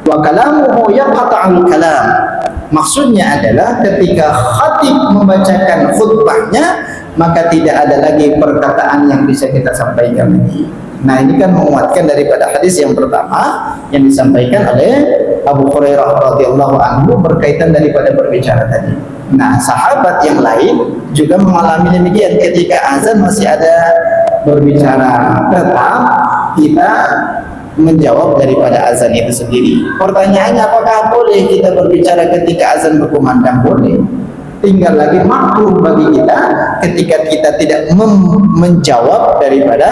Wa kalamuhu yaqta'ul kalam. Maksudnya adalah ketika khatib membacakan khutbahnya, maka tidak ada lagi perkataan yang bisa kita sampaikan lagi. Nah, ini kan menguatkan daripada hadis yang pertama yang disampaikan oleh Abu Hurairah radhiyallahu anhu berkaitan daripada berbicara tadi. Nah, sahabat yang lain juga mengalami demikian. Ketika azan masih ada berbicara, tetap kita menjawab daripada azan itu sendiri. Pertanyaannya, apakah boleh kita berbicara ketika azan berkumandang? Boleh. Tinggal lagi makruh bagi kita ketika kita tidak menjawab daripada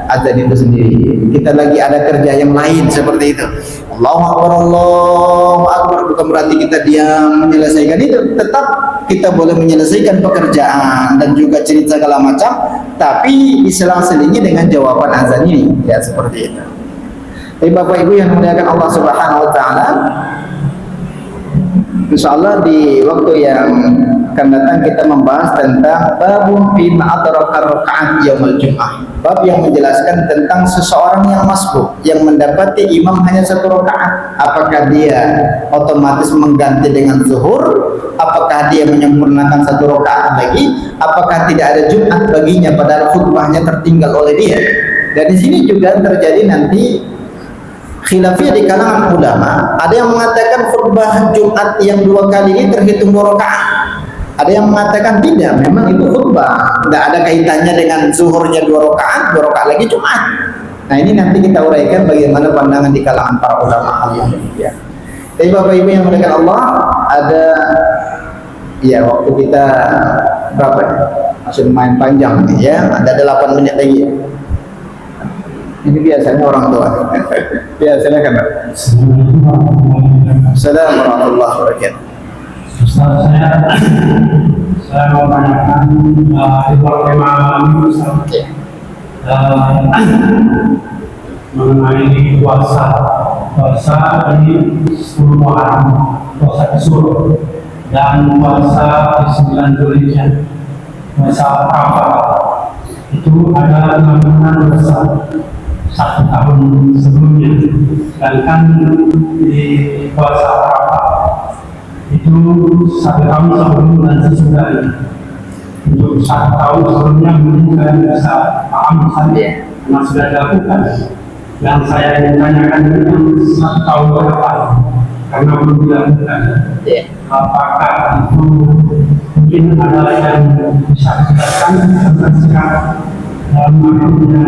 azan itu sendiri. Kita lagi ada kerja yang lain seperti itu. Allahu Akbar, Allahu Akbar, bukan berarti kita diam menyelesaikan itu. Tetap kita boleh menyelesaikan pekerjaan dan juga cerita segala macam, tapi diselang-selingi dengan jawaban azan ini. Ya, seperti itu. Tapi Bapak Ibu yang dimuliakan Allah Subhanahu wa taala, insyaallah di waktu yang akan datang kita membahas tentang babun fi ma'adraka rakaat yaumul jum'ah. Bab yang menjelaskan tentang seseorang yang masbuk, yang mendapati imam hanya satu rakaat. Apakah dia otomatis mengganti dengan zuhur? Apakah dia menyempurnakan satu rakaat lagi? Apakah tidak ada Jumat baginya padahal khutbahnya tertinggal oleh dia? Dan di sini juga terjadi nanti khilafiyah di kalangan ulama. Ada yang mengatakan khutbah Jumat yang 2 kali ini terhitung 2 rakaat. Ada yang mengatakan tidak, memang itu khutbah, tidak ada kaitannya dengan zuhurnya 2 rakaat, 2 rakaat lagi Jumat. Nah ini nanti kita uraikan bagaimana pandangan di kalangan para ulama ya. Tapi Bapak Ibu yang dimuliakan Allah, ada ya waktu kita berapa ya? Masih lumayan panjang ya, ada 8 menit lagi. Ini biasanya orang tua. Biasanya kan. Assalamualaikum warahmatullahi wabarakatuh. Ustaz, saya mau tanyakan ibarat tema Ustaz mengenai puasa di 10 Muharram, puasa Asyura, dan puasa di 9 Dzulhijjah, puasa Arafah. Itu ada pengampunan dosa 1 tahun sebelumnya, sedangkan di puasa Arafah itu 1 tahun sebelum dan sesudahnya. Untuk 1 tahun sebelumnya mungkin saya bisa paham saja karena sudah dilakukan. Yang saya ingin tanyakan ini yang 1 tahun ke depan karena belum dilakukan. Apakah itu mungkin ada yang bisa dijelaskan tentang sekarang dalam maknanya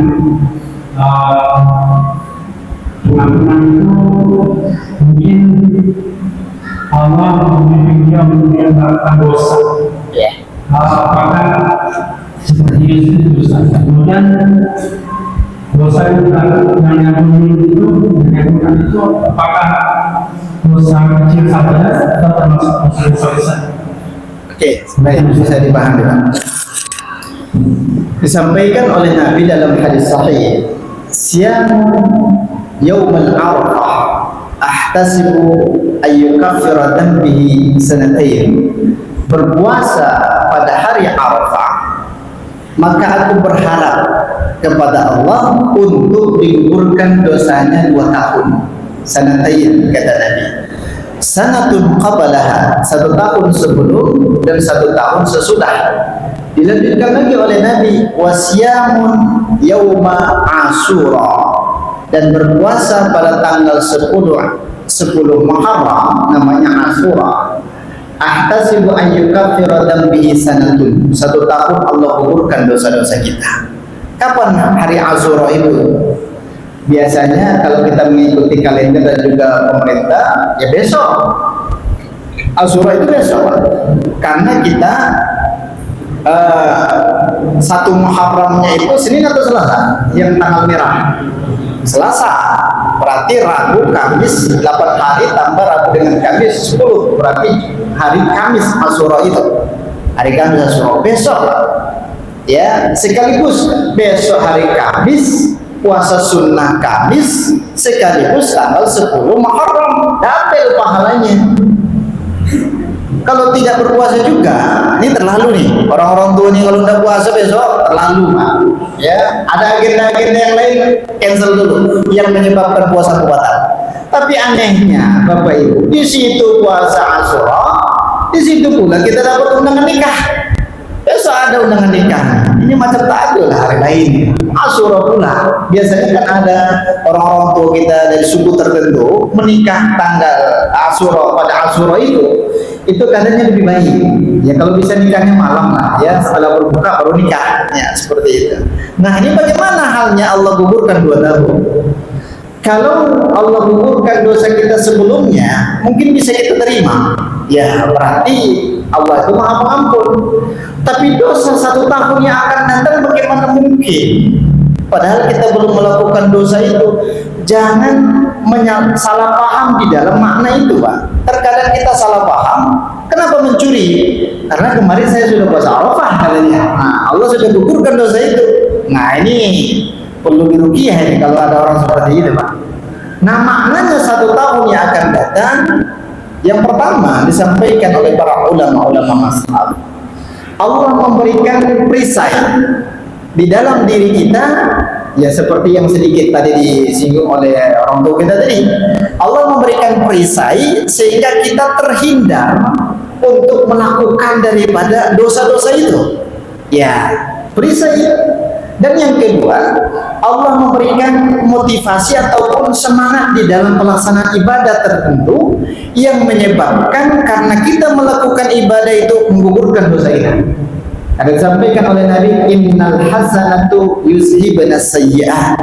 pengampunan itu mungkin Allah membimbing dia meninggalkan dosa. Apakah seperti itu? Kemudian dosa yang dilakukan itu apakah dosa kecil saja atau termasuk dosa besar? Oke, baik, bisa dipahami Pak. Disampaikan oleh Nabi dalam hadis sahih, "Siyamu yaumul Arafah ahtasibu ayyukaffira dhanbihi sanatayn." Berpuasa pada hari Arafah, maka aku berharap kepada Allah untuk digugurkan dosanya 2 tahun. Sanatayn kata Nabi. Sanatun qablaha, 1 tahun sebelum dan 1 tahun sesudah. Dilanjutkan lagi oleh Nabi, wasyamun yauma Asyura, dan berpuasa pada tanggal 10 Muharram namanya Asyura. Ahtasibu an yukaffira dhanbihi sanatun, 1 tahun Allah gugurkan dosa-dosa kita. Kapan hari Asyura itu? Biasanya kalau kita mengikuti kalender dan juga pemerintah, ya besok. Asyura itu besok, karena kita 1 Muharramnya itu Senin atau Selasa yang tanggal merah? Selasa, berarti Rabu, Kamis 8 hari tambah Rabu dengan Kamis 10, berarti hari Kamis Asyura itu. Hari Kamis Asyura besok. Ya, sekaligus besok hari Kamis, puasa sunnah Kamis, sekaligus tanggal 10 Muharram, double pahalanya. Kalau tidak berpuasa juga, ini terlalu nih. Orang-orang tua nih kalau tidak puasa besok terlalu, Pak. Ya, ada agenda-agenda yang lain cancel dulu yang menyebabkan puasa batal. Tapi anehnya, Bapak Ibu, di situ puasa Asyura, di situ pula kita dapat undangan nikah. Besok ada undangan nikah. Ini macam tak ada lah hari lain. Asyura pula. Biasanya kan ada orang-orang tua kita dari suku tertentu menikah tanggal Asyura pada Asyura itu keadaannya lebih baik. Ya kalau bisa nikahnya malam lah, ya setelah berbuka baru nikah. Ya seperti itu. Nah ini bagaimana halnya Allah gugurkan 2 tahun? Kalau Allah gugurkan dosa kita sebelumnya, mungkin bisa kita terima. Ya berarti Allah itu Maha Pengampun. Tapi dosa 1 tahun yang akan datang bagaimana mungkin? Padahal kita belum melakukan dosa itu. Jangan salah paham di dalam makna itu, Pak. Terkadang kita salah paham. Kenapa mencuri? Karena kemarin saya sudah puasa Arafah katanya. Nah, Allah sudah gugurkan dosa itu. Nah ini perlu diruqyah ini kalau ada orang seperti itu, Pak. Nah maknanya 1 tahun yang akan datang Yang pertama disampaikan oleh para ulama-ulama mazhab, Allah memberikan perisai di dalam diri kita, ya seperti yang sedikit tadi disinggung oleh orang tua kita tadi. Allah memberikan perisai sehingga kita terhindar untuk melakukan daripada dosa-dosa itu. Ya, perisai. Dan yang kedua, Allah memberikan motivasi ataupun semangat di dalam pelaksanaan ibadah tertentu yang menyebabkan karena kita melakukan ibadah itu menggugurkan dosa kita. Ada disampaikan oleh Nabi, innal hasanatu yuzhibna sayyi'at.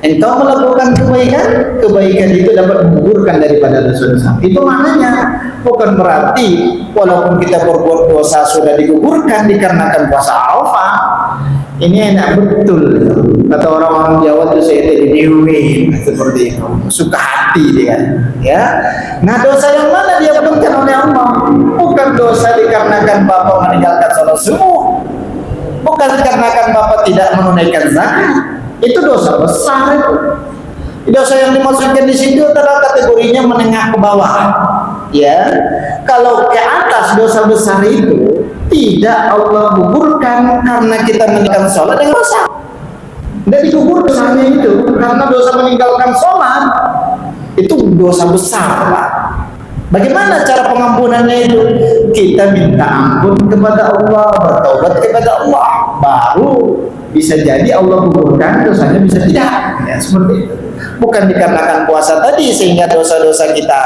Engkau melakukan kebaikan, kebaikan itu dapat menggugurkan daripada dosa-dosa. Itu maknanya bukan berarti walaupun kita berbuat dosa sudah digugurkan dikarenakan puasa Arafah. Ini enak betul, kata orang-orang Jawa itu saya dewi seperti itu, suka hati dia, ya. Nah dosa yang mana dia benarkan oleh Allah? Bukan dosa dikarenakan bapak meninggalkan sholat subuh, bukan dikarenakan bapak tidak menunaikan zakat. Itu dosa besar itu. Dosa yang dimaksudkan di situ adalah kategorinya menengah ke bawah. Ya, kalau ke atas dosa besar itu tidak Allah gugurkan karena kita meninggalkan sholat dengan dosa. Tidak digugur dosanya itu karena dosa meninggalkan sholat itu dosa besar, Pak. Bagaimana cara pengampunannya itu? Kita minta ampun kepada Allah, bertaubat kepada Allah, baru bisa jadi Allah gugurkan dosanya, bisa tidak. Ya, seperti itu. Bukan dikarenakan puasa tadi sehingga dosa-dosa kita,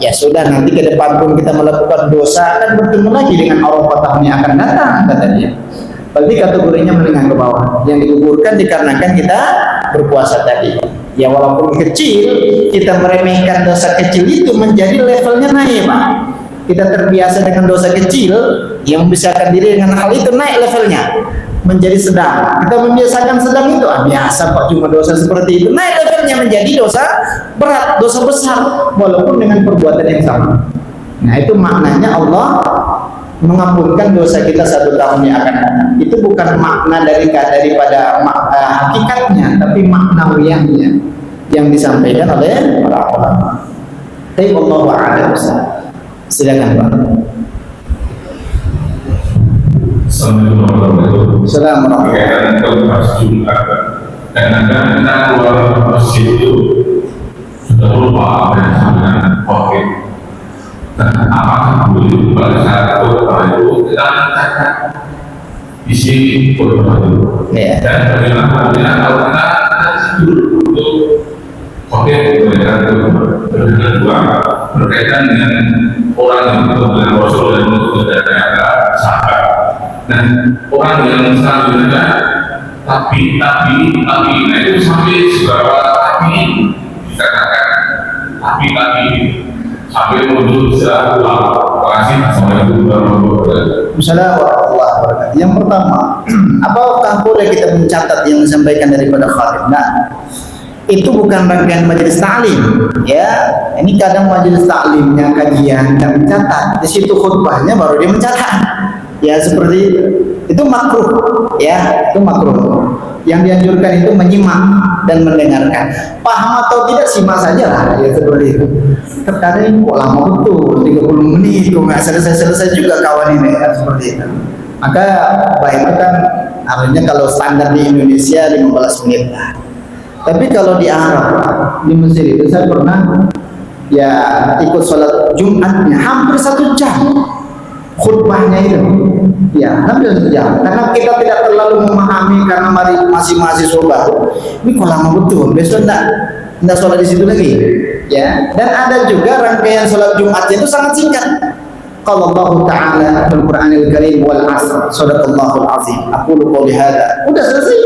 ya sudah nanti ke depan pun kita melakukan dosa dan bertemu lagi dengan Arafah tahun yang akan datang, kata dia. Berarti kategorinya menengah ke bawah. Yang digugurkan dikarenakan kita berpuasa tadi. Ya walaupun kecil, kita meremehkan dosa kecil itu menjadi levelnya naik, Pak. Kita terbiasa dengan dosa kecil, yang membesarkan diri dengan hal itu naik levelnya menjadi sedang. Kita membiasakan sedang itu, biasa Pak, cuma dosa seperti itu. Naik levelnya menjadi dosa berat, dosa besar, walaupun dengan perbuatan yang sama. Nah itu maknanya Allah mengampunkan dosa kita 1 tahun yang akan datang. Itu bukan makna daripada hakikatnya, tapi maknawiyahnya yang disampaikan oleh para ulama. Tapi Allah a'lam. Silakan Pak. Assalamualaikum Assalamualaikum. Berkaitan dengan pas Jumat, kadang-kadang kita keluar masjid itu sudah lupa apa yang dengan COVID. Dan apakah boleh pada saat itu kita mencatat isi korban itu? Dan bagaimana kalau kita tidur untuk COVID berkaitan berkaitan dengan orang yang berkaitan Rasul dan berkaitan sahabat. Dan orang yang selanjutnya tapi nah itu sampai seberapa tapi dikatakan tapi sampai menuju setelah kasih Assalamualaikum warahmatullahi wabarakatuh. Yang pertama, apakah boleh kita mencatat yang disampaikan daripada khatib? Nah, itu bukan rangkaian majelis taklim, ya. Ini kadang majelis taklimnya kajian dan mencatat, di situ khutbahnya baru dia mencatat. Ya seperti itu. Itu makruh, ya, itu makruh. Yang dianjurkan itu menyimak dan mendengarkan. Paham atau tidak simak saja lah, ya seperti itu. Terkadang ini kok lama betul, 30 menit, kok nggak selesai juga kawan ini, ya, seperti itu. Maka baiknya kan harusnya kalau standar di Indonesia 15 menit lah. Tapi kalau di Arab, di Mesir itu saya pernah ya ikut sholat Jumatnya hampir 1 jam. Khutbahnya itu ya hampir 1 jam karena kita tidak terlalu memahami karena masih mahasiswa baru. Ini kok lama betul, besok enggak sholat di situ lagi, ya. Dan ada juga rangkaian sholat Jumatnya itu sangat singkat. Qala Allah Ta'ala fil Qur'anil Karim wal 'asr sadaqallahul 'azim. Aqulu qouli hadza. Udah selesai.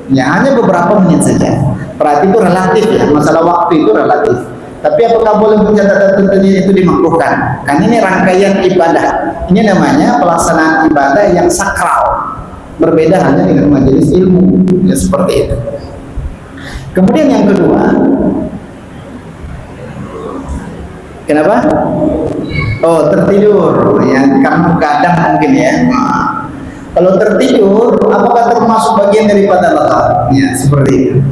Ya hanya beberapa menit saja. Berarti itu relatif ya, masalah waktu itu relatif. Tapi apakah boleh mencatat tentunya itu dimakruhkan? Kan ini rangkaian ibadah. Ini namanya pelaksanaan ibadah yang sakral. Berbeda hanya dengan majelis ilmu. Ya seperti itu. Kemudian yang kedua, kenapa? Oh tertidur, ya karena begadang mungkin ya. Nah, kalau tertidur, apakah termasuk bagian daripada lalai? Ya seperti itu.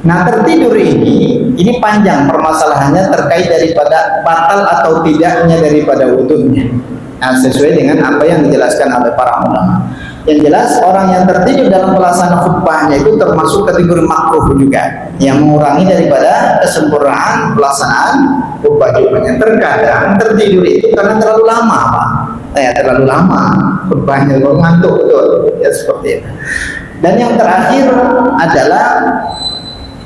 Nah, tertidur ini panjang permasalahannya terkait daripada batal atau tidaknya daripada wudunya. Nah, sesuai dengan apa yang dijelaskan oleh para ulama. Yang jelas orang yang tertidur dalam pelaksanaan khutbahnya itu termasuk kategori makruh juga, yang mengurangi daripada kesempurnaan pelaksanaan khutbah Jumatnya. Terkadang tertidur itu karena terlalu lama, Pak. Terlalu lama khutbahnya, ngantuk betul, ya seperti itu. Dan yang terakhir adalah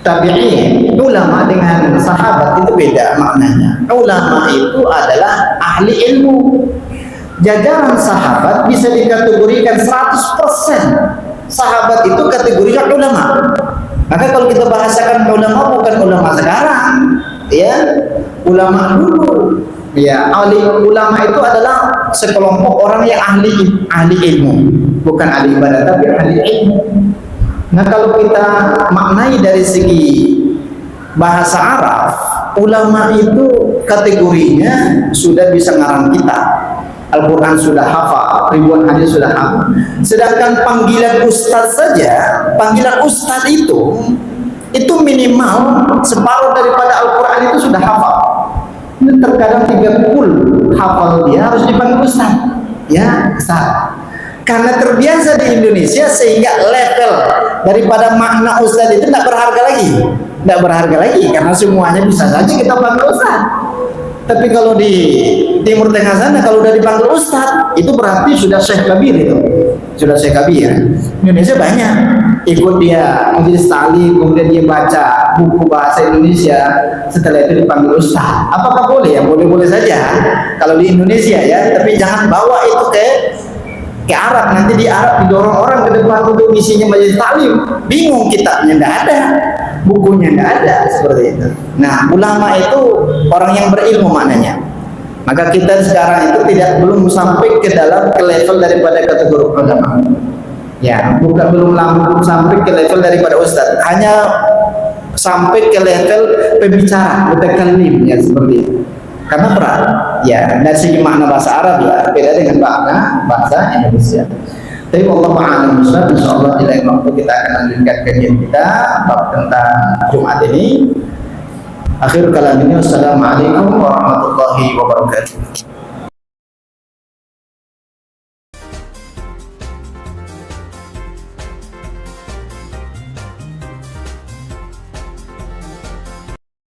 tabi'in. Ulama dengan sahabat itu beda maknanya. Ulama itu adalah ahli ilmu. Jajaran sahabat bisa dikategorikan 100% sahabat itu kategorinya ulama. Maka kalau kita bahasakan ulama bukan ulama sekarang, ya, ulama dulu. Ya, ahli ulama itu adalah sekelompok orang yang ahli ilmu, bukan ahli ibadah tapi ahli ilmu. Nah, kalau kita maknai dari segi bahasa Arab, ulama itu kategorinya sudah bisa ngarang kitab. Al-Quran sudah hafal, ribuan hadis sudah hafal. Sedangkan panggilan ustaz saja, panggilan ustaz itu minimal separuh daripada Al-Quran itu sudah hafal. Ini terkadang 30 hafal dia harus dipanggil ustaz. Ya, ustaz. Karena terbiasa di Indonesia sehingga level daripada makna ustaz itu tidak berharga lagi. Tidak berharga lagi karena semuanya bisa saja kita panggil ustaz. Tapi kalau di Timur Tengah sana kalau udah dipanggil ustaz itu berarti sudah syekh kabir itu. Sudah syekh kabir. Indonesia banyak ikut dia majelis ta'lim, kemudian dia baca buku bahasa Indonesia, setelah itu dipanggil ustaz. Apakah boleh? Ya boleh-boleh saja kalau di Indonesia ya, tapi jangan bawa itu ke Arab. Nanti di Arab didorong orang ke depan untuk isinya majelis ta'lim, bingung kitabnya enggak ada, bukunya enggak ada, seperti itu. Nah, ulama itu orang yang berilmu maknanya. Maka kita sekarang itu belum sampai ke level daripada kategori ulama. Ya, belum sampai ke level daripada ustaz. Hanya sampai ke level pembicara, mutakallim ya, seperti itu. Karena berat, ya, dari segi makna bahasa Arab ya beda dengan makna bahasa Indonesia. Tapi Allah a'lam bishawab, insyaallah di lain waktu kita akan lanjutkan kajian kita bab tentang Jumat ini. Akhir kalam ini, wassalamualaikum warahmatullahi wabarakatuh.